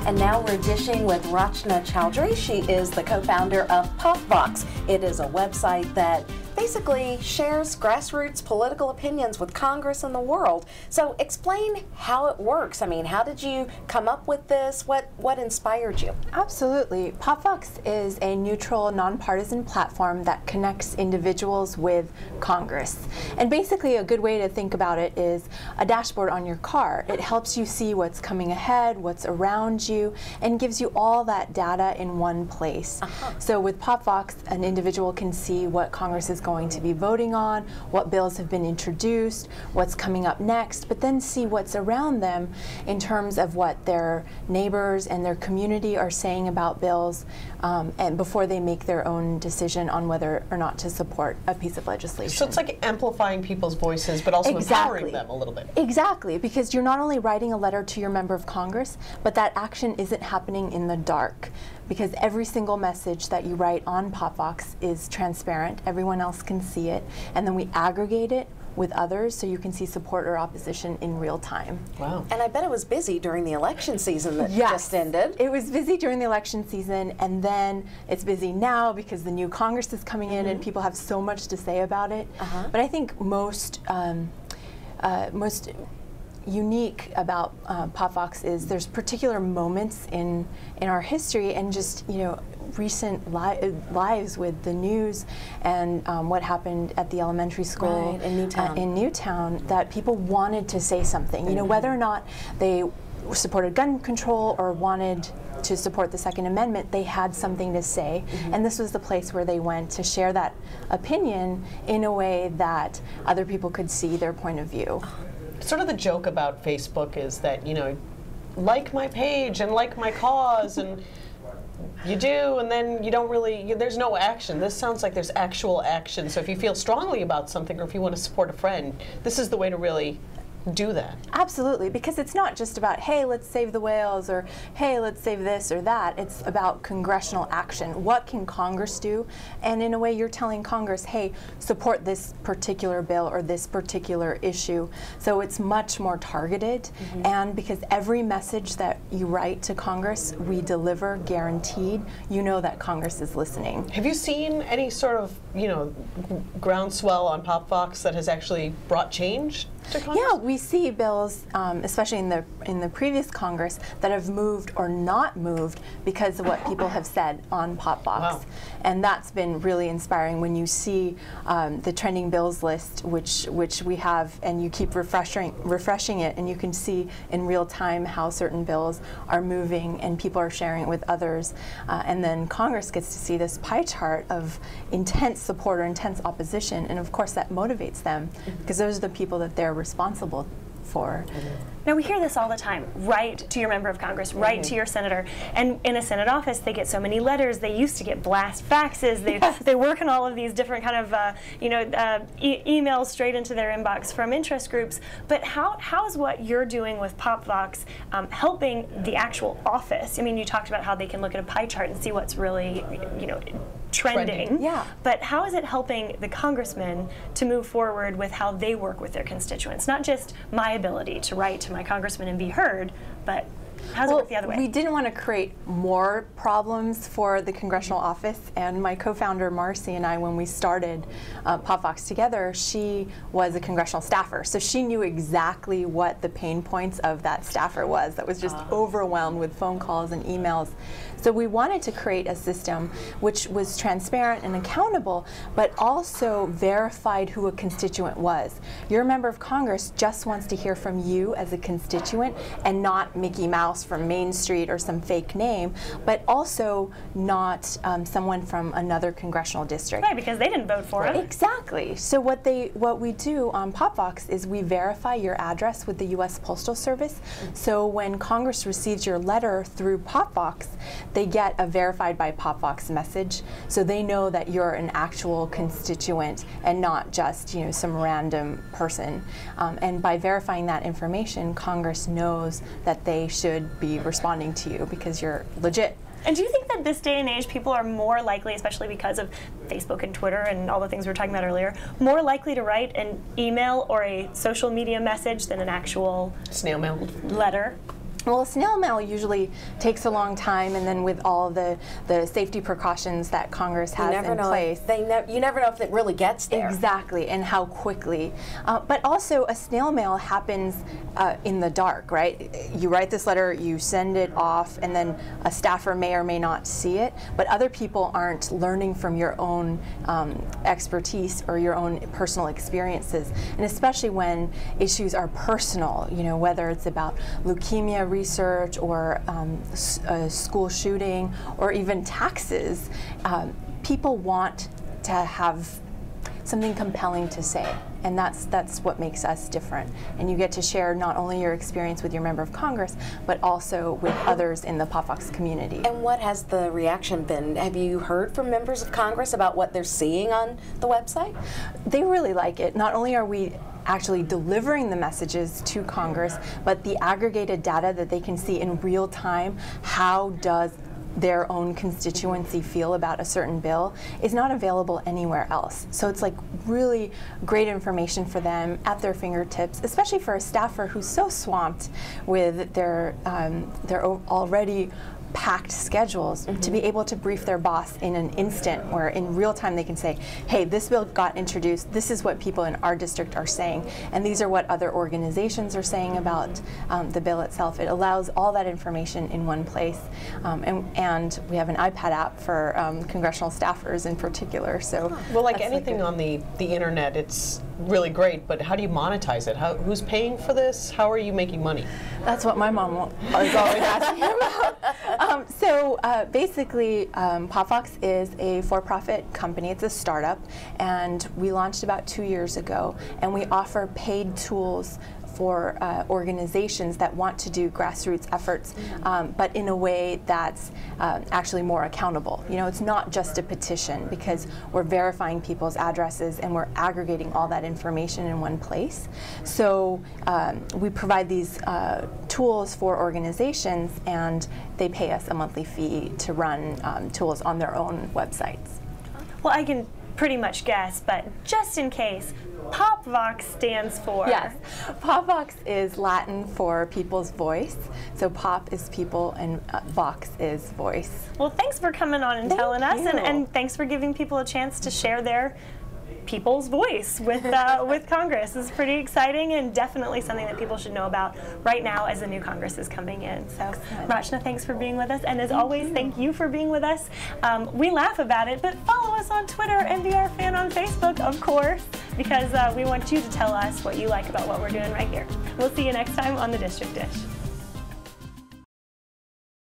And now we're dishing with Rachna Choudry. She is the co-founder of PopVox. It is a website that basically shares grassroots political opinions with Congress and the world. So explain how it works. I mean, how did you come up with this? What inspired you? Absolutely. PopVox is a neutral, nonpartisan platform that connects individuals with Congress. And basically a good way to think about it is a dashboard on your car. It helps you see what's coming ahead, what's around you, and gives you all that data in one place. So with PopVox, an individual can see what Congress is going to be voting on, what bills have been introduced, what's coming up next, but then see what's around them in terms of what their neighbors and their community are saying about bills, and before they make their own decision on whether or not to support a piece of legislation. So it's like amplifying people's voices, but also empowering them a little bit. Exactly, because you're not only writing a letter to your member of Congress, but that action isn't happening in the dark. Because every single message that you write on PopVox is transparent, everyone else can see it, and then we aggregate it with others so you can see support or opposition in real time. Wow. And I bet it was busy during the election season that just ended. It was busy during the election season, and then it's busy now because the new Congress is coming in and people have so much to say about it. But I think most unique about PopVox is there's particular moments in our history and just recent lives with the news and what happened at the elementary school in Newtown that people wanted to say something. Whether or not they supported gun control or wanted to support the Second Amendment, they had something to say, and this was the place where they went to share that opinion in a way that other people could see their point of view. Sort of the joke about Facebook is that, like my page and like my cause, and you do, and then you don't really, there's no action. This sounds like there's actual action. So if you feel strongly about something or if you want to support a friend, this is the way to really do that. Absolutely, because it's not just about, hey, let's save the whales, or hey, let's save this or that. It's about congressional action. What can Congress do? And in a way, you're telling Congress, hey, support this particular bill or this particular issue. So it's much more targeted, and because every message that you write to Congress, we deliver guaranteed, you know that Congress is listening. Have you seen any sort of, groundswell on PopVox that has actually brought change to Congress? Yeah, we see bills, especially in the previous Congress, that have moved or not moved because of what people have said on PopVox. Wow. And that's been really inspiring when you see the trending bills list, which we have, and you keep refreshing it, and you can see in real time how certain bills are moving and people are sharing it with others. And then Congress gets to see this pie chart of intense support or intense opposition, and of course that motivates them because those are the people that they're responsible for. Now, we hear this all the time. Write to your member of Congress, write to your senator. And in a Senate office, they get so many letters. They used to get blast faxes. They work on all of these different kind of emails straight into their inbox from interest groups. But how is what you're doing with PopVox helping the actual office? I mean, you talked about how they can look at a pie chart and see what's really, trending. Yeah. But how is it helping the congressmen to move forward with how they work with their constituents? Not just my ability to write to my congressman and be heard, but how does it work the other way? We didn't want to create more problems for the congressional office, and my co-founder Marcy and I, when we started PopVox together, she was a congressional staffer, so she knew exactly what the pain points of that staffer was that was just overwhelmed with phone calls and emails. So we wanted to create a system which was transparent and accountable, but also verified who a constituent was. Your member of Congress just wants to hear from you as a constituent and not Mickey Mouse from Main Street or some fake name, but also not someone from another congressional district. Right, because they didn't vote for it. Exactly. So what we do on PopVox is we verify your address with the U.S. Postal Service. So when Congress receives your letter through PopVox, they get a verified by PopVox message, so they know that you're an actual constituent and not just some random person. And by verifying that information, Congress knows that they should be responding to you because you're legit. And do you think that this day and age people are more likely, especially because of Facebook and Twitter and all the things we were talking about earlier, more likely to write an email or a social media message than an actual snail mail letter? Well, snail mail usually takes a long time, and then with all the safety precautions that Congress has in place. You never know if it really gets there. Exactly, and how quickly. But also, a snail mail happens in the dark, right? You write this letter, you send it off, and then a staffer may or may not see it, but other people aren't learning from your own expertise or your own personal experiences, and especially when issues are personal, you know, whether it's about leukemia research or a school shooting or even taxes. People want to have something compelling to say, and that's what makes us different. And you get to share not only your experience with your member of Congress, but also with others in the PopVox community. And what has the reaction been? Have you heard from members of Congress about what they're seeing on the website? They really like it. Not only are we actually delivering the messages to Congress, but the aggregated data that they can see in real time, how does their own constituency feel about a certain bill, is not available anywhere else. So it's like really great information for them at their fingertips, especially for a staffer who's so swamped with their already packed schedules, to be able to brief their boss in an instant, where in real time they can say, hey, this bill got introduced, this is what people in our district are saying, and these are what other organizations are saying about the bill itself. It allows all that information in one place, and we have an iPad app for congressional staffers in particular. So, well, like anything on the internet, it's really great, but how do you monetize it? Who's paying for this? How are you making money? That's what my mom is always asking about. Basically, PopVox is a for-profit company. It's a startup, and we launched about 2 years ago, and we offer paid tools for organizations that want to do grassroots efforts, but in a way that's actually more accountable. You know, it's not just a petition, because we're verifying people's addresses and we're aggregating all that information in one place. So we provide these tools for organizations, and they pay us a monthly fee to run tools on their own websites. Well, I can pretty much guess, but just in case, PopVox stands for? Yes, PopVox is Latin for people's voice. So pop is people and vox is voice. Well, thanks for coming on and telling us, and thanks for giving people a chance to share their people's voice with Congress. It's pretty exciting, and definitely something that people should know about right now as the new Congress is coming in. So, Rachna, thanks for being with us, and as always, thank you for being with us. We laugh about it, but follow us on Twitter and be our fan on Facebook, of course, because we want you to tell us what you like about what we're doing right here. We'll see you next time on The District Dish.